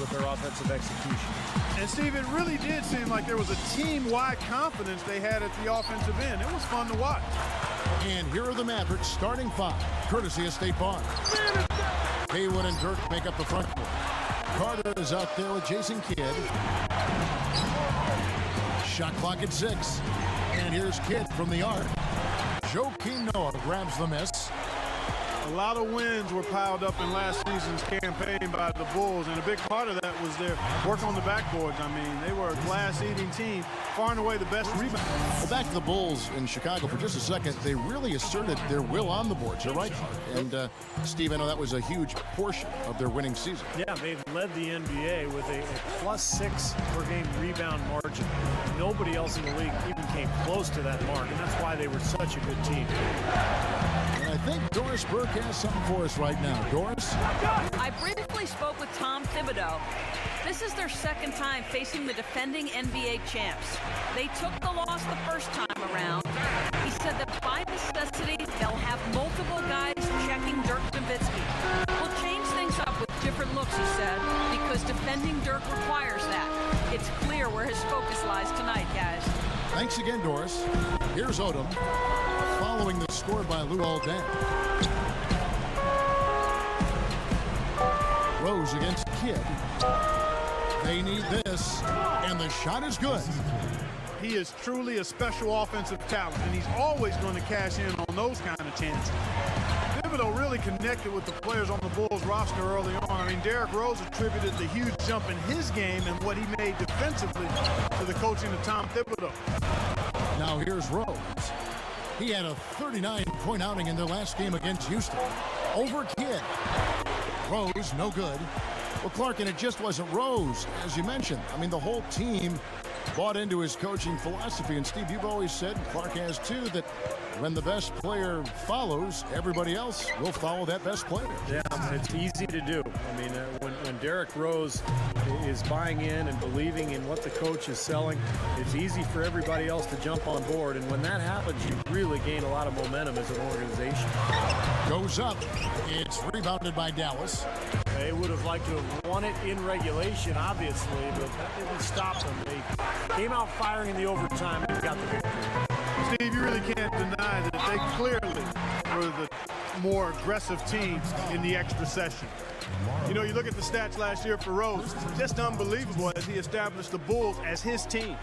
with their offensive execution. And Steve, it really did seem like there was a team-wide confidence they had at the offensive end. It was fun to watch. And here are the Mavericks starting five, courtesy of State Farm. Haywood and Dirk make up the front court. Carter is out there with Jason Kidd. Shot clock at 6. And here's Kidd from the arc. Joakim Noah grabs the miss. A lot of wins were piled up in last season's campaign by the Bulls, and a big part of that was their work on the backboards. I mean, they were a glass-eating team, far and away the best rebound. Well, back to the Bulls in Chicago for just a second. They really asserted their will on the boards. You're right, Mark. And, Steve, I know that was a huge portion of their winning season. Yeah, they've led the NBA with a +6 per game rebound margin. Nobody else in the league even came close to that mark, and that's why they were such a good team. And I think Doris Burke has something for us right now. Doris? I briefly spoke with Tom Thibodeau. This is their second time facing the defending NBA champs. They took the loss the first time around. He said that by necessity, they'll have multiple guys checking Dirk Nowitzki. We'll change things up with different looks, he said, because defending Dirk requires that. It's clear where his focus lies tonight, guys. Thanks again, Doris. Here's Odom, following the score by Lou Aldan. Rose against Kidd. They need this, and the shot is good. He is truly a special offensive talent, and he's always going to cash in on those kind of chances. Thibodeau really connected with the players on the Bulls roster early on. I mean, Derrick Rose attributed the huge jump in his game and what he made defensively to the coaching of Tom Thibodeau. Now here's Rose. He had a 39-point outing in their last game against Houston. Over Kidd. Rose, no good. Well, Clark, and it just wasn't Rose, as you mentioned. I mean, the whole team bought into his coaching philosophy. And, Steve, you've always said, and Clark has too, that when the best player follows, everybody else will follow that best player. Yeah, it's easy to do. I mean, when Derrick Rose is buying in and believing in what the coach is selling, it's easy for everybody else to jump on board. And when that happens, you really gain a lot of momentum as an organization. Goes up. It's rebounded by Dallas. They would have liked to have won it in regulation, obviously, but that didn't stop them. They came out firing in the overtime and got the victory. Steve, you really can't deny that they clearly were the more aggressive team in the extra session. You know, you look at the stats last year for Rose, just unbelievable as he established the Bulls as his team.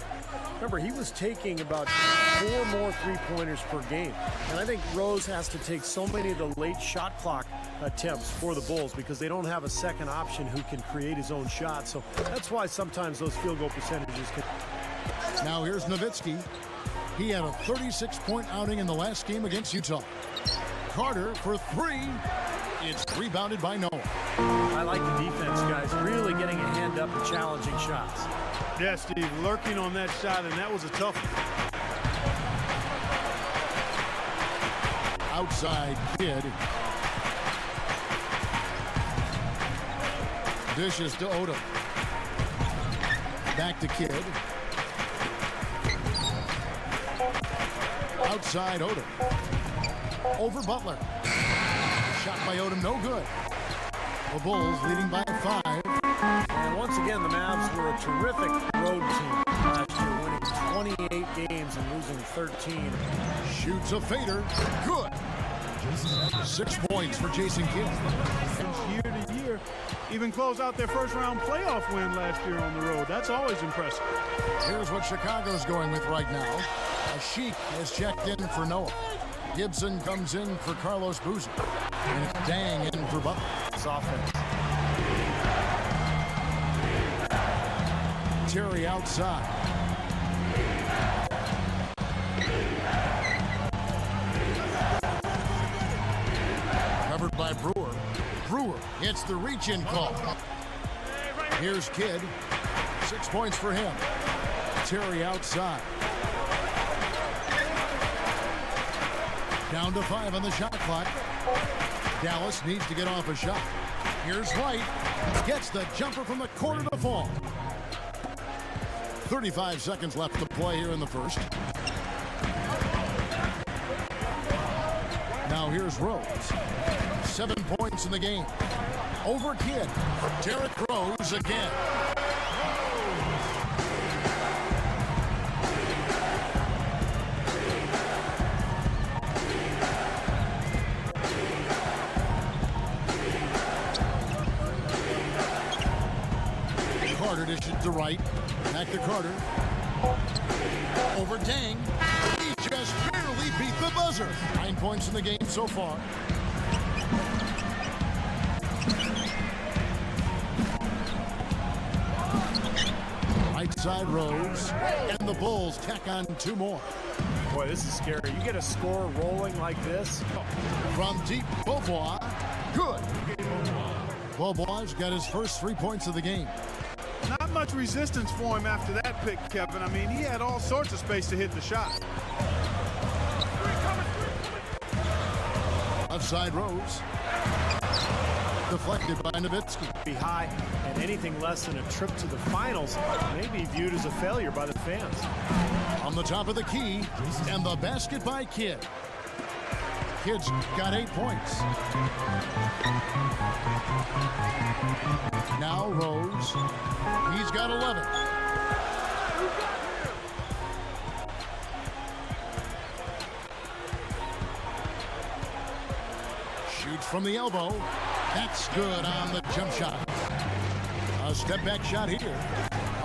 Remember, he was taking about 4 more three-pointers per game. And I think Rose has to take so many of the late shot clock attempts for the Bulls because they don't have a second option who can create his own shot. So that's why sometimes those field goal percentages can... Now here's Nowitzki. He had a 36-point outing in the last game against Utah. Carter for 3. It's rebounded by Noah. I like the defense, guys. Really getting a hand up and challenging shots. Yeah, Steve, lurking on that shot, and that was a tough one. Outside Kidd. Dishes to Odom. Back to Kidd. Outside Odom. Over Butler. Shot by Odom, no good. The Bulls leading by 5. And once again, the Mavs were a terrific road team last year, winning 28 games and losing 13. Shoots a fader. Good. 6 points for Jason Kidd. Year to year, even close out their first-round playoff win last year on the road. That's always impressive. Here's what Chicago's going with right now. Sheik has checked in for Noah. Gibson comes in for Carlos Boozer. And it's Dang in for Butler. It's offense. Terry outside. Covered by Brewer. Brewer hits the reach-in call. Here's Kidd. 6 points for him. Terry outside. Down to 5 on the shot clock. Dallas needs to get off a shot. Here's White. Gets the jumper from the corner to fall. 35 seconds left to play here in the first. Now here's Rose. 7 points in the game. Over Kidd. Derrick Rose again. Carter dishes to right. Back to Carter. Over Dang. He just barely beat the buzzer. 9 points in the game so far. Right side Rose. And the Bulls tack on 2 more. Boy, this is scary. You get a score rolling like this. From deep, Beaubois. Good. Beaubois got his first 3 points of the game. Not much resistance for him after that pick, Kevin. I mean, he had all sorts of space to hit the shot. Left side Rose. Deflected by Nowitzki. Be high, and anything less than a trip to the finals may be viewed as a failure by the fans. On the top of the key, and the basket by Kidd. Kidd's got 8 points. Now Rose. He's got 11. Shoots from the elbow. That's good on the jump shot. A step back shot here.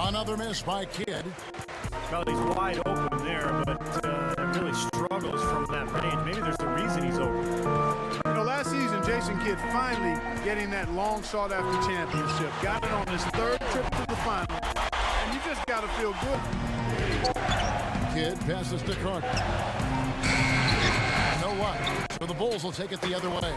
Another miss by Kidd. Well, he's wide open there, but really struggles from that range. Maybe there's a reason he's open. You know, last season, Jason Kidd finally getting that long sought-after championship. Got it on his 3rd trip to the final, and you just got to feel good. Kidd passes to Carter. You know what? So the Bulls will take it the other way.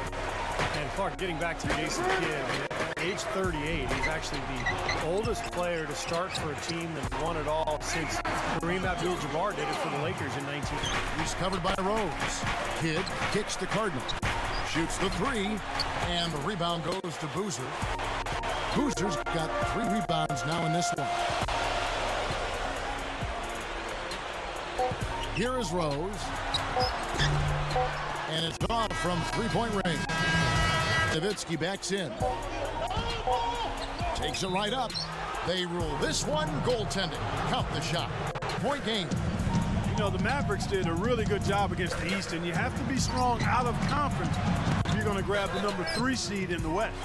And Clark, getting back to Jason Kidd, at age 38, he's actually the oldest player to start for a team that won it all since Kareem Abdul-Jabbar did it for the Lakers in 19. He's covered by Rose. Kidd kicks to Cardinal. Shoots the 3, and the rebound goes to Boozer. Boozer's got 3 rebounds now in this one. Here is Rose. And it's off from 3-point range. Nowitzki backs in. Takes it right up. They rule this one goaltending. Count the shot. Point game. You know, the Mavericks did a really good job against the East, and you have to be strong out of conference if you're going to grab the number 3 seed in the West.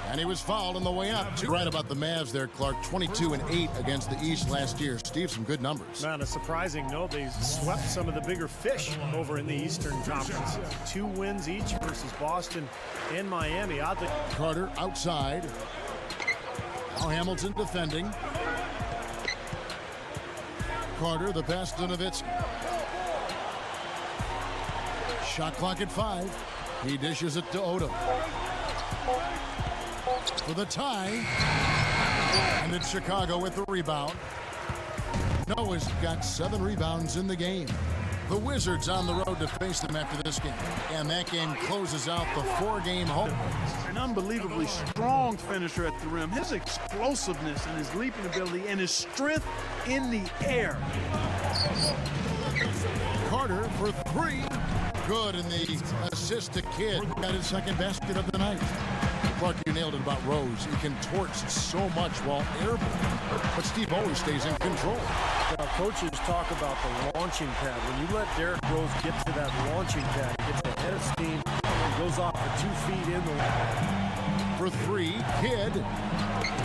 And he was fouled on the way up. You're right about the Mavs there, Clark. 22-8 against the East last year. Steve, some good numbers. Man, a surprising note, they swept some of the bigger fish over in the Eastern Conference. 2 wins each versus Boston and Miami. Oddly, Carter outside. Now Hamilton defending. Carter, the pass to Nowitzki. Shot clock at 5. He dishes it to Odom. For the tie. And it's Chicago with the rebound. Noah's got 7 rebounds in the game. The Wizards on the road to face them after this game. And that game closes out the 4-game home. An unbelievably strong finisher at the rim. His explosiveness and his leaping ability and his strength in the air. Carter for 3. Good, and the assist to Kidd. Got his 2nd basket of the night. Clark, you nailed it about Rose. He contorts so much while airborne, but Steve always stays in control. Now, coaches talk about the launching pad. When you let Derrick Rose get to that launching pad, he gets ahead of steam, and goes off for 2 feet in the For 3, Kidd.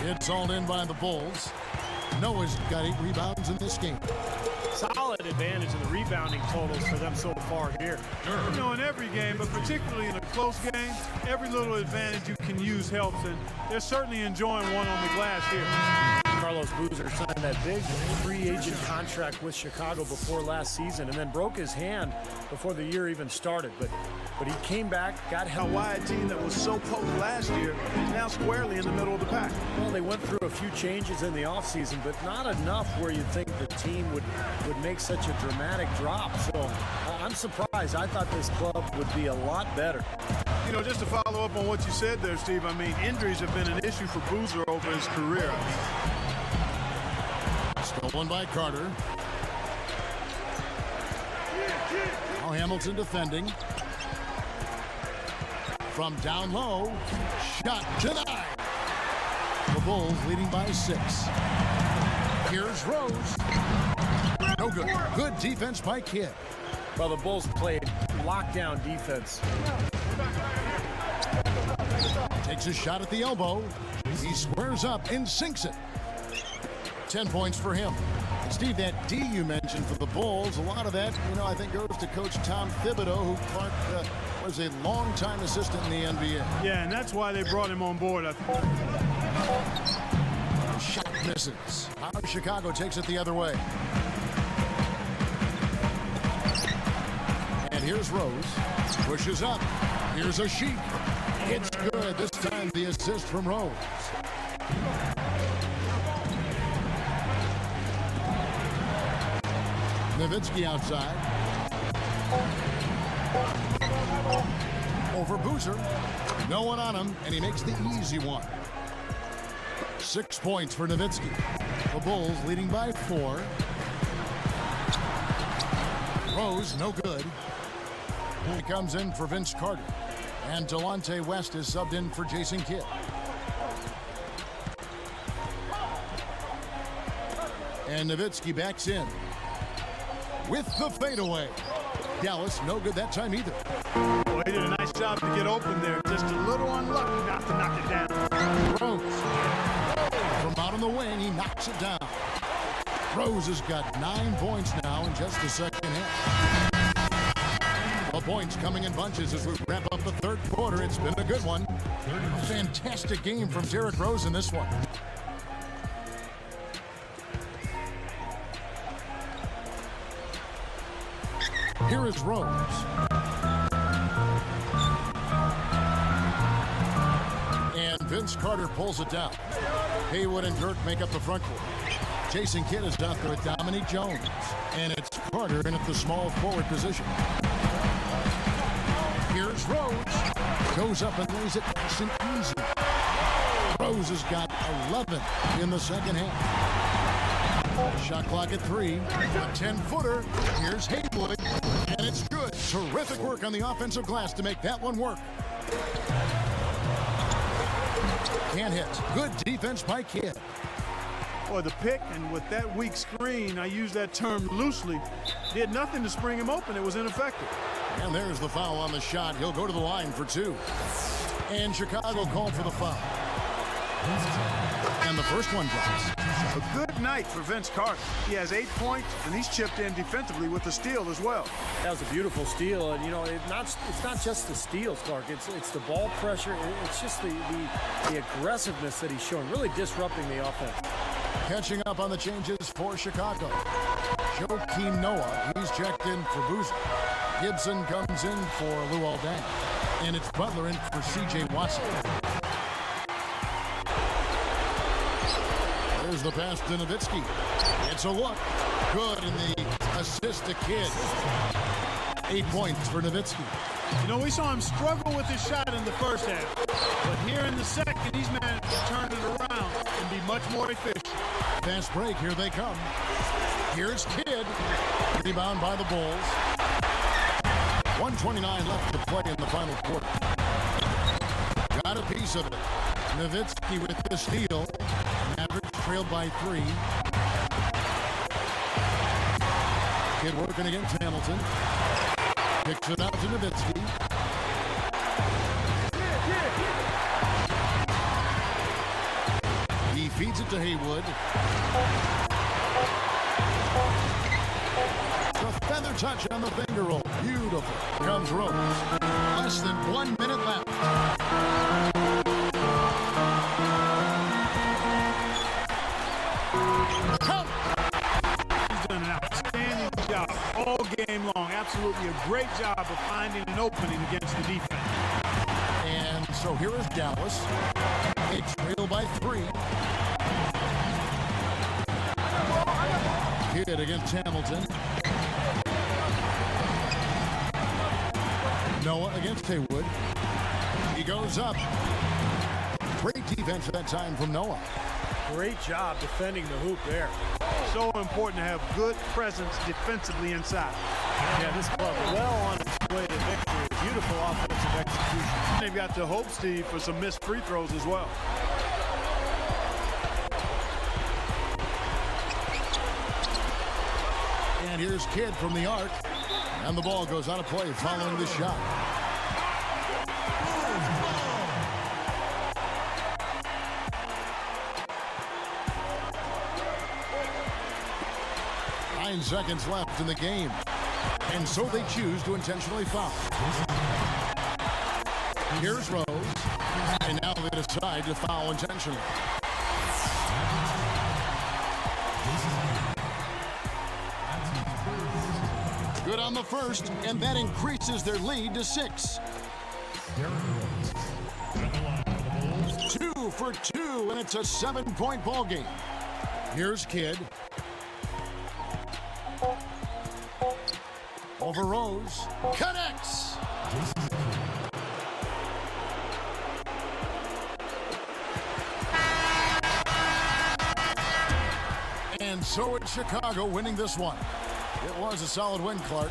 It's all in by the Bulls. Noah's got 8 rebounds in this game. solid advantage in the rebounding totals for them so far here. You know, in every game, but particularly in a close game, every little advantage you can use helps, and they're certainly enjoying one on the glass here. Carlos Boozer signed that big free agent contract with Chicago before last season and then broke his hand before the year even started. But he came back, got help. A wide team that was so potent last year is now squarely in the middle of the pack. Well, they went through a few changes in the offseason, but not enough where you'd think the team would make such a dramatic drop. So I'm surprised. I thought this club would be a lot better. You know, just to follow up on what you said there, Steve, I mean, injuries have been an issue for Boozer over his career. Stolen by Carter. Now Hamilton defending. From down low, shot to the Bulls leading by 6. Here's Rose. No good. Good defense by Kidd. Well, the Bulls played lockdown defense. Takes a shot at the elbow. He squares up and sinks it. 10 points for him. And Steve, that D you mentioned for the Bulls, a lot of that, I think goes to Coach Tom Thibodeau, who Clark was a longtime assistant in the NBA. Yeah, and that's why they brought him on board, I think. Shot misses. Now Chicago takes it the other way. And here's Rose. Pushes up. Here's a Sheik. It's good. This time the assist from Rose. Nowitzki outside. Over Boozer. No one on him, and he makes the easy one. 6 points for Nowitzki. The Bulls leading by 4. Rose, no good. He comes in for Vince Carter. And Delonte West is subbed in for Jason Kidd. And Nowitzki backs in with the fadeaway. Dallas, no good that time either. Well, he did a nice job to get open there. Just a little unlucky not to knock it down. Rose. From out on the wing, he knocks it down. Rose has got 9 points now in just the second half. The points coming in bunches as we wrap up the third quarter. It's been a good one. Fantastic game from Derrick Rose in this one. Here is Rose. And Vince Carter pulls it down. Haywood and DIRK make up the front court. Jason Kidd is out there with Dominique Jones. And it's Carter in at the small forward position. Here's Rose. Goes up and lays it nice and easy. Rose has got 11 in the second half. Shot clock at 3. A 10-footer. Here's Haywood. And it's good. Terrific work on the offensive glass to make that one work. Can't hit. Good defense by Kidd. Boy, the pick, and with that weak screen, I use that term loosely, did nothing to spring him open. It was ineffective. And there's the foul on the shot. He'll go to the line for 2. And Chicago called for the foul. And the first one drops. A good night for Vince Carter. He has 8 points, and he's chipped in defensively with the steal as well. That was a beautiful steal, and it's not just the steals, Clark. It's the ball pressure. It's just the aggressiveness that he's showing, really disrupting the offense. Catching up on the changes for Chicago. Joakim Noah, he's checked in for Boozer. Gibson comes in for Luol Deng. And it's Butler in for C.J. Watson. There's the pass to Nowitzki. It's a look. Good in the assist to Kidd. 8 points for Nowitzki. We saw him struggle with his shot in the first half. But here in the second, he's managed to turn it around and be much more efficient. Fast break, here they come. Here's Kidd. Rebound by the Bulls. 1:29 left to play in the final quarter. Got a piece of it. Nowitzki with the steal. Mavericks trailed by 3. Kidd working against Hamilton. Kicks it out to Nowitzki. He feeds it to Haywood. The feather touch on the finger roll. Beautiful. Here comes Rose. Less than 1 minute left. He's done an outstanding job all game long. Absolutely a great job of finding an opening against the defense. And so here is Dallas. They trail by 3. Kidd against Hamilton. Noah against Haywood. He goes up. Great defense that time from Noah. Great job defending the hoop there. So important to have good presence defensively inside. Yeah, this club well on its way to victory. Beautiful offensive execution. They've got to hope, Steve, for some missed free throws as well. And here's Kidd from the arc. And the ball goes out of play following the shot. Nine seconds left in the game. And so they choose to intentionally foul. Here's Rose. And now they decide to foul intentionally. Good on the first, and that increases their lead to 6. 2 for 2, and it's a 7-point ball game. Here's Kidd. Over Rose. Connects. And so it's Chicago winning this one. It was a solid win, Clark.